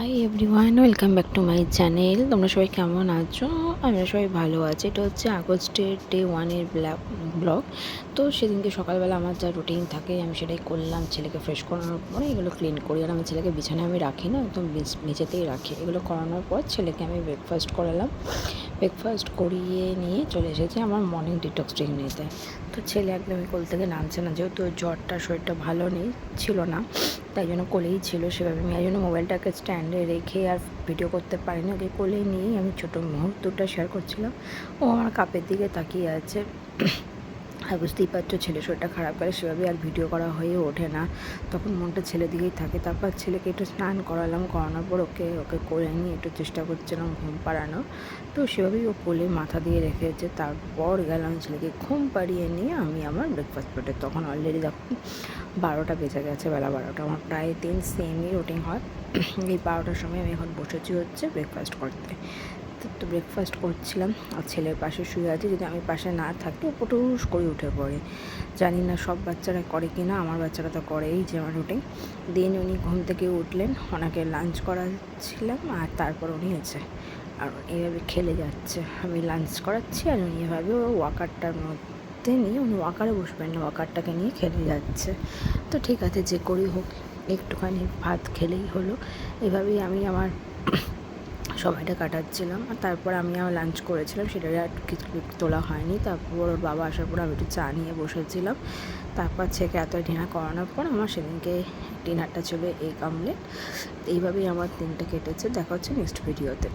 Hi everyone, welcome back to my channel. তোমরা সবাই কেমন আছো? আমরা সবাই ভালো আছি। এটা হচ্ছে আগস্টের ডে 1-এর ব্লগ। তো সেদিনকে সকালবেলা আমার যা রুটিন থাকে আমি সেটাই করলাম। ছেলেকে ফ্রেশ করানোর পরে এগুলো ক্লিন করি, আর আমার ছেলেকে বিছানায় আমি রাখি না, একদম মেঝেতেই রাখি। এগুলো করানোর পর ছেলেকে আমি ব্রেকফাস্ট করালাম। ব্রেকফাস্ট করিয়ে নিয়ে চলে এসেছি আমার মর্নিং ডিটক্স ড্রিঙ্ক নিতে। তো ছেলে একদমই কোল থেকে নামছে না, যেহেতু জ্বরটা শরীরটা ভালো নেই ছিল না, তাই জন্য কোলেই ছিল সেভাবে। আমি এই জন্য মোবাইলটাকে স্ট্যান্ডে রেখে আর ভিডিও করতে পারিনি, ওকে কোলে নিয়েই আমি ছোটো মুহূর্তটা শেয়ার করছিলাম। ও আমার কাপের দিকে তাকিয়ে আছে। আর বুঝতেই পারছো ছেলে শরীরটা খারাপ করে সেভাবে আর ভিডিও করা হয়ে ওঠে না, তখন মনটা ছেলে দিকেই থাকে। তারপর ছেলেকে একটু স্নান করালাম, করানোর পর ওকে কোলে নিয়ে একটু চেষ্টা করছিলাম ঘুম পাড়ানোর। তো সেভাবেই ও কোলে মাথা দিয়ে রেখেছে। তারপর গেলাম ছেলেকে ঘুম পাড়িয়ে নিয়ে আমি আমার ব্রেকফাস্ট প্লেটে। তখন অলরেডি দেখো 12টা বেজে গেছে, বেলা 12টা। আমার প্রায় দিন সেমই রুটিন হয়। এই 12টার সময় আমি এখন বসেছি হচ্ছে ব্রেকফাস্ট করতে। তো ব্রেকফাস্ট করছিলাম আর ছেলের পাশে শুয়ে আছে। যদি আমি পাশে না থাকি ও পটুস করে উঠে পড়ে। জানি না সব বাচ্চারা করে কি না, আমার বাচ্চারা তো করেই, যে আমার রুটিন। দিন উনি ঘুম থেকে উঠলেন, ওনাকে লাঞ্চ করাচ্ছিলাম আর তারপর উনি হয়েছে আর এইভাবে খেলে যাচ্ছে। আমি লাঞ্চ করাচ্ছি আর উনি এভাবে ওয়াকারটার মধ্যে নিয়ে, উনি ওয়াকারে বসবেন না, ওয়াকারটাকে নিয়ে খেলে যাচ্ছে। তো ঠিক আছে, যে করি হোক, একটুখানি ভাত খেলেই হলো। এভাবেই আমি আমার সময়টা কাটাচ্ছিলাম। আর তারপর আমি আমার লাঞ্চ করেছিলাম, সেটা আর কিছু তোলা হয়নি। তারপর ওর বাবা আসার পর আমি একটু চা নিয়ে বসেছিলাম। তারপর ছেলেকে এত ডিনার করানোর পর আমার সেদিনকে ডিনারটা ছিল এগ আমলেট। এইভাবেই আমার দিনটা কেটেছে। দেখা হচ্ছে নেক্সট ভিডিওতে।